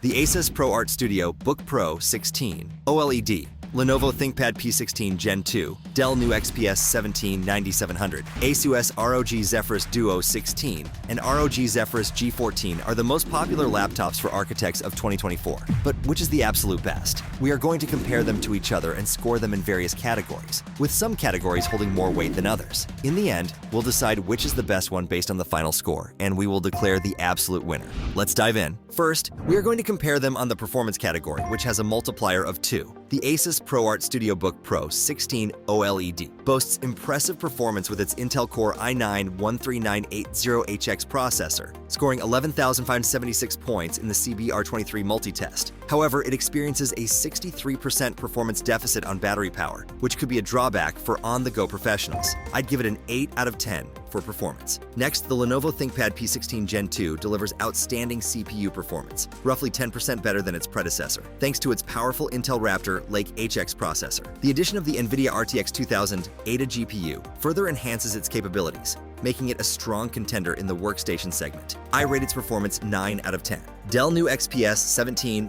the ASUS ProArt StudioBook Pro 16 OLED, Lenovo ThinkPad P16 Gen 2, Dell New XPS 17-9700, ASUS ROG Zephyrus Duo 16, and ROG Zephyrus G14 are the most popular laptops for architects of 2024. But which is the absolute best? We are going to compare them to each other and score them in various categories, with some categories holding more weight than others. In the end, we'll decide which is the best one based on the final score, and we will declare the absolute winner. Let's dive in. First, we are going to compare them on the performance category, which has a multiplier of 2. The ASUS ProArt StudioBook Pro 16 OLED boasts impressive performance with its Intel Core i9-13980HX processor, scoring 11,576 points in the CBR23 multi-test. However, it experiences a 63% performance deficit on battery power, which could be a drawback for on-the-go professionals. I'd give it an 8 out of 10 for performance. Next, the Lenovo ThinkPad P16 Gen 2 delivers outstanding CPU performance, roughly 10% better than its predecessor, thanks to its powerful Intel Raptor Lake HX processor. The addition of the NVIDIA RTX 2000 Ada GPU further enhances its capabilities, making it a strong contender in the workstation segment. I rate its performance 9 out of 10. Dell New XPS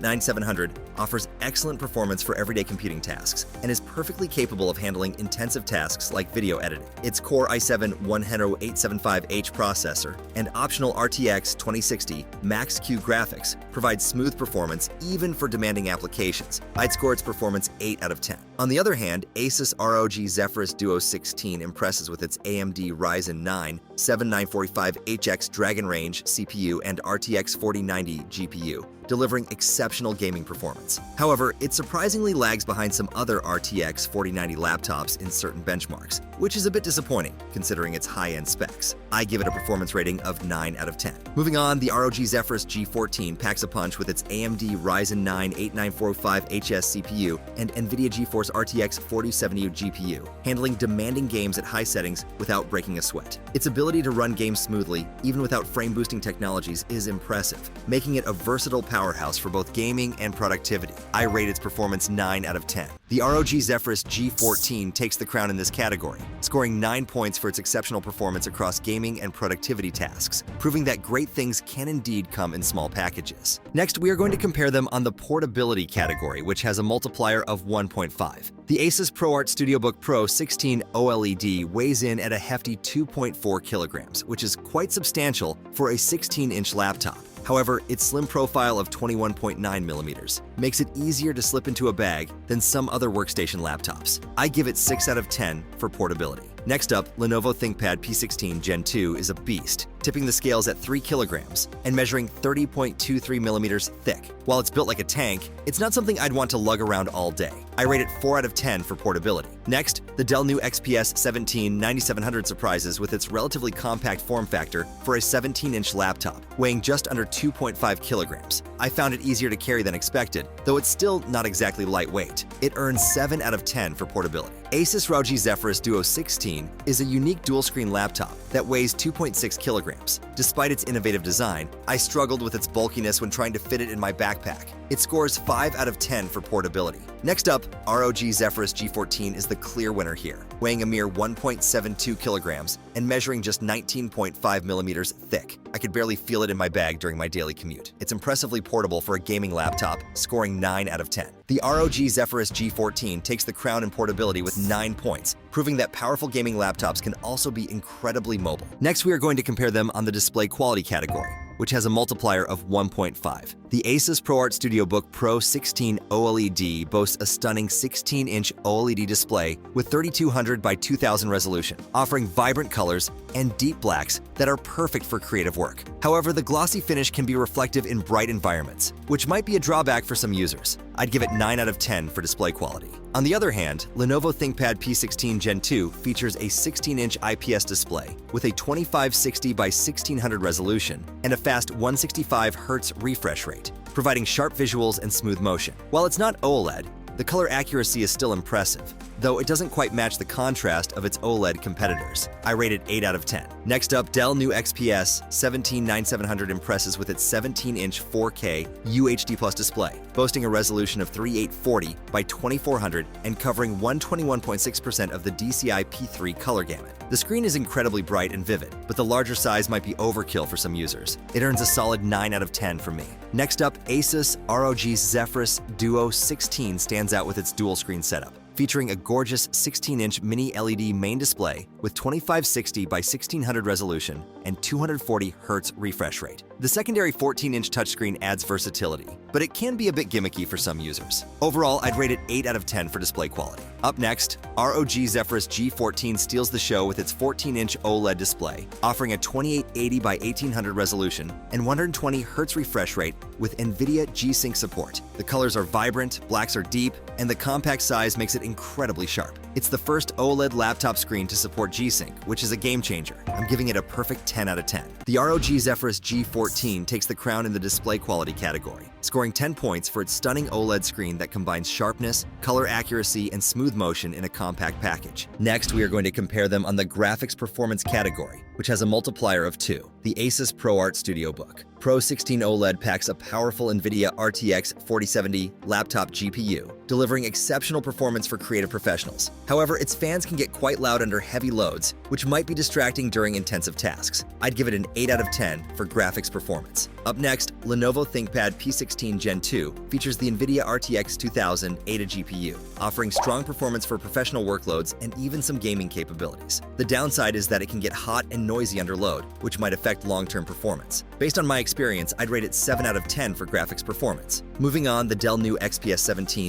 17-9700 offers excellent performance for everyday computing tasks and is perfectly capable of handling intensive tasks like video editing. Its Core i7-10875H processor and optional RTX 2060 Max-Q graphics provide smooth performance even for demanding applications. I'd score its performance 8 out of 10. On the other hand, ASUS ROG Zephyrus Duo 16 impresses with its AMD Ryzen 9 7945HX Dragon Range CPU and RTX 4090 GPU, delivering exceptional gaming performance. However, it surprisingly lags behind some other RTX 4090 laptops in certain benchmarks, which is a bit disappointing considering its high-end specs. I give it a performance rating of 9 out of 10. Moving on, the ROG Zephyrus G14 packs a punch with its AMD Ryzen 9 8945HS CPU and NVIDIA GeForce RTX 4070 GPU, handling demanding games at high settings without breaking a sweat. Its ability to run games smoothly, even without frame-boosting technologies, is impressive, making it a versatile powerhouse for both gaming and productivity. I rate its performance 9 out of 10. The ROG Zephyrus G14 takes the crown in this category, scoring 9 points for its exceptional performance across gaming and productivity tasks, proving that great things can indeed come in small packages. Next, we are going to compare them on the portability category, which has a multiplier of 1.5. The ASUS ProArt StudioBook Pro 16 OLED weighs in at a hefty 2.4 kilograms, which is quite substantial for a 16-inch laptop. However, its slim profile of 21.9 millimeters makes it easier to slip into a bag than some other workstation laptops. I give it 6 out of 10 for portability. Next up, Lenovo ThinkPad P16 Gen 2 is a beast, tipping the scales at 3 kilograms and measuring 30.23 millimeters thick. While it's built like a tank, it's not something I'd want to lug around all day. I rate it 4 out of 10 for portability. Next, the Dell New XPS 17-9700 surprises with its relatively compact form factor for a 17-inch laptop, weighing just under 2.5 kilograms. I found it easier to carry than expected, though it's still not exactly lightweight. It earns 7 out of 10 for portability. ASUS ROG Zephyrus Duo 16 is a unique dual-screen laptop that weighs 2.6 kilograms. Despite its innovative design, I struggled with its bulkiness when trying to fit it in my backpack. It scores 5 out of 10 for portability. Next up, ROG Zephyrus G14 is the clear winner here, weighing a mere 1.72 kilograms and measuring just 19.5 millimeters thick. I could barely feel it in my bag during my daily commute. It's impressively portable for a gaming laptop, scoring 9 out of 10. The ROG Zephyrus G14 takes the crown in portability with 9 points, proving that powerful gaming laptops can also be incredibly mobile. Next, we are going to compare them on the display quality category, which has a multiplier of 1.5. The ASUS ProArt StudioBook Pro 16 OLED boasts a stunning 16-inch OLED display with 3200 by 2000 resolution, offering vibrant colors and deep blacks that are perfect for creative work. However, the glossy finish can be reflective in bright environments, which might be a drawback for some users. I'd give it 9 out of 10 for display quality. On the other hand, Lenovo ThinkPad P16 Gen 2 features a 16-inch IPS display with a 2560 by 1600 resolution and a fast 165 Hz refresh rate, providing sharp visuals and smooth motion. While it's not OLED, the color accuracy is still impressive. though it doesn't quite match the contrast of its OLED competitors. I rate it 8 out of 10. Next up, Dell New XPS 17-9700 impresses with its 17-inch 4K UHD Plus display, boasting a resolution of 3840 by 2400 and covering 121.6% of the DCI P3 color gamut. The screen is incredibly bright and vivid, but the larger size might be overkill for some users. It earns a solid 9 out of 10 from me. Next up, ASUS ROG Zephyrus Duo 16 stands out with its dual screen setup, featuring a gorgeous 16-inch mini LED main display with 2560 by 1600 resolution and 240 Hz refresh rate. The secondary 14-inch touchscreen adds versatility, but it can be a bit gimmicky for some users. Overall, I'd rate it 8 out of 10 for display quality. Up next, ROG Zephyrus G14 steals the show with its 14-inch OLED display, offering a 2880 by 1800 resolution and 120 Hz refresh rate with NVIDIA G-Sync support. The colors are vibrant, blacks are deep, and the compact size makes it incredibly sharp. It's the first OLED laptop screen to support G-Sync, which is a game changer. I'm giving it a perfect 10 out of 10. The ROG Zephyrus G14 takes the crown in the display quality category, scoring 10 points for its stunning OLED screen that combines sharpness, color accuracy, and smooth motion in a compact package. Next, we are going to compare them on the graphics performance category, which has a multiplier of 2. The ASUS ProArt StudioBook Pro 16 OLED packs a powerful NVIDIA RTX 4070 laptop GPU, delivering exceptional performance for creative professionals. However, its fans can get quite loud under heavy loads, which might be distracting during intensive tasks. I'd give it an 8 out of 10 for graphics performance. Up next, Lenovo ThinkPad P16 Gen 2 features the NVIDIA RTX 2000 Ada GPU, offering strong performance for professional workloads and even some gaming capabilities. The downside is that it can get hot and noisy under load, which might affect long-term performance. Based on my experience, I'd rate it 7 out of 10 for graphics performance. Moving on, the Dell New XPS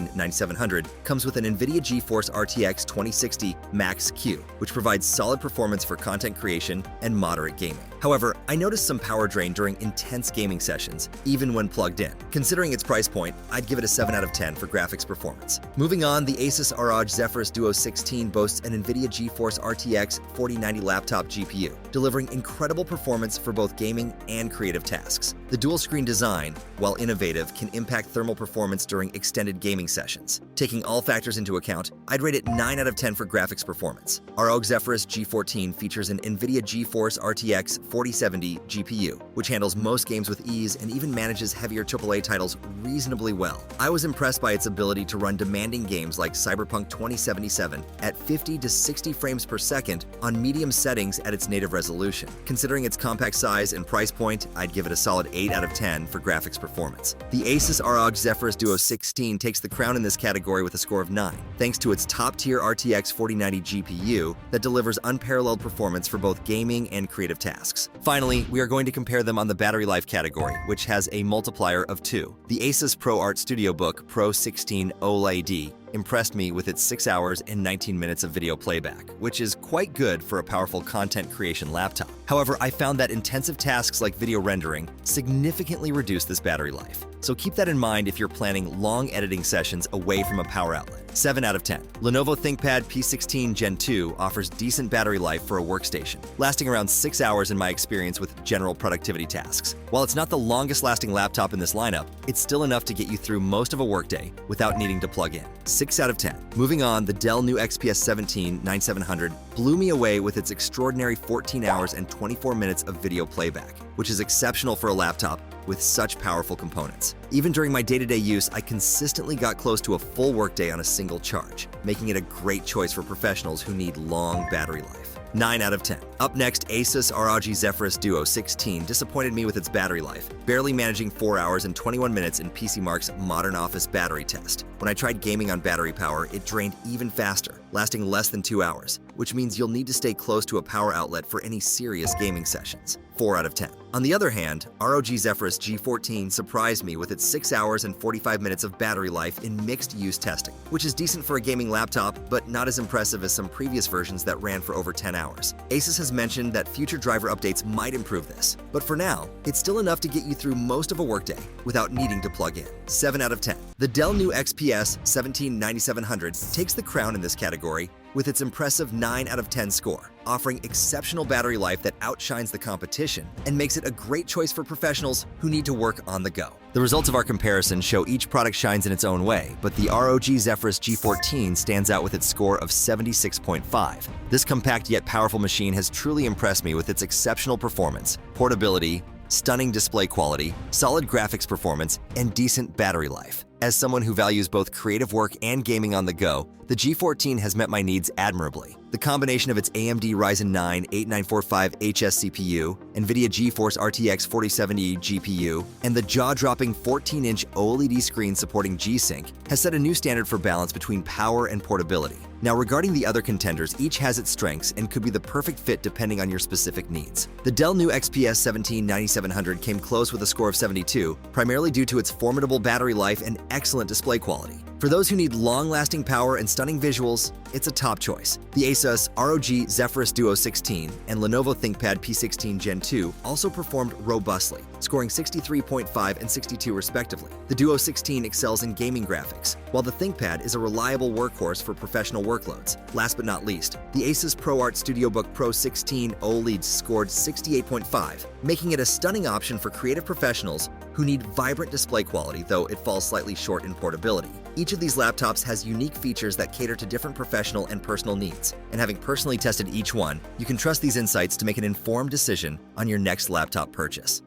17-9700 comes with an NVIDIA GeForce RTX 2060 Max-Q, which provides solid performance for content creation and moderate gaming. However, I noticed some power drain during intense gaming sessions, even when plugged in. Considering its price point, I'd give it a 7 out of 10 for graphics performance. Moving on, the ASUS ROG Zephyrus Duo 16 boasts an NVIDIA GeForce RTX 4090 laptop GPU, delivering incredible performance for both gaming and creative tasks. The dual-screen design, while innovative, can impact thermal performance during extended gaming sessions. Taking all factors into account, I'd rate it 9 out of 10 for graphics performance. ROG Zephyrus G14 features an NVIDIA GeForce RTX 4070 GPU, which handles most games with ease and even manages heavier AAA titles reasonably well. I was impressed by its ability to run demanding games like Cyberpunk 2077 at 50 to 60 frames per second on medium settings at its native resolution. Considering its compact size and price point, I'd give it a solid 8 out of 10 for graphics performance. The ASUS ROG Zephyrus Duo 16 takes the crown in this category with a score of 9, thanks to its top-tier RTX 4090 GPU that delivers unparalleled performance for both gaming and creative tasks. Finally, we are going to compare them on the battery life category, which has a multiplier of 2. The ASUS ProArt StudioBook Pro 16 OLED impressed me with its 6 hours and 19 minutes of video playback, which is quite good for a powerful content creation laptop. However, I found that intensive tasks like video rendering significantly reduce this battery life. So keep that in mind if you're planning long editing sessions away from a power outlet. 7 out of 10. Lenovo ThinkPad P16 Gen 2 offers decent battery life for a workstation, lasting around 6 hours in my experience with general productivity tasks. While it's not the longest lasting laptop in this lineup, it's still enough to get you through most of a workday without needing to plug in. 6 out of 10. Moving on, the Dell New XPS 17-9700 blew me away with its extraordinary 14 hours and 24 minutes of video playback, which is exceptional for a laptop with such powerful components. Even during my day-to-day use, I consistently got close to a full workday on a single charge, making it a great choice for professionals who need long battery life. 9 out of 10. Up next, ASUS ROG Zephyrus Duo 16 disappointed me with its battery life, barely managing 4 hours and 21 minutes in PCMark's Modern Office battery test. When I tried gaming on battery power, it drained even faster, lasting less than 2 hours, which means you'll need to stay close to a power outlet for any serious gaming sessions. 4 out of 10. On the other hand, ROG Zephyrus G14 surprised me with its 6 hours and 45 minutes of battery life in mixed-use testing, which is decent for a gaming laptop, but not as impressive as some previous versions that ran for over 10 hours. ASUS has mentioned that future driver updates might improve this, but for now, it's still enough to get you through most of a workday without needing to plug in. 7 out of 10. The Dell New XPS 17-9700 takes the crown in this category with its impressive 9 out of 10 score, offering exceptional battery life that outshines the competition and makes it a great choice for professionals who need to work on the go. The results of our comparison show each product shines in its own way, but the ROG Zephyrus G14 stands out with its score of 76.5. This compact yet powerful machine has truly impressed me with its exceptional performance, portability, stunning display quality, solid graphics performance, and decent battery life. As someone who values both creative work and gaming on the go, the G14 has met my needs admirably. The combination of its AMD Ryzen 9 8945HS CPU, NVIDIA GeForce RTX 4070 GPU, and the jaw-dropping 14-inch OLED screen supporting G-Sync has set a new standard for balance between power and portability. Now, regarding the other contenders, each has its strengths and could be the perfect fit depending on your specific needs. The Dell New XPS 179700 came close with a score of 72, primarily due to its formidable battery life and excellent display quality. For those who need long-lasting power and stunning visuals, it's a top choice. The ASUS ROG Zephyrus Duo 16 and Lenovo ThinkPad P16 Gen 2 also performed robustly, scoring 63.5 and 62 respectively. The Duo 16 excels in gaming graphics, while the ThinkPad is a reliable workhorse for professional workloads. Last but not least, the ASUS ProArt StudioBook Pro 16 OLED scored 68.5, making it a stunning option for creative professionals who need vibrant display quality, though it falls slightly short in portability. Each of these laptops has unique features that cater to different professional and personal needs, and having personally tested each one, you can trust these insights to make an informed decision on your next laptop purchase.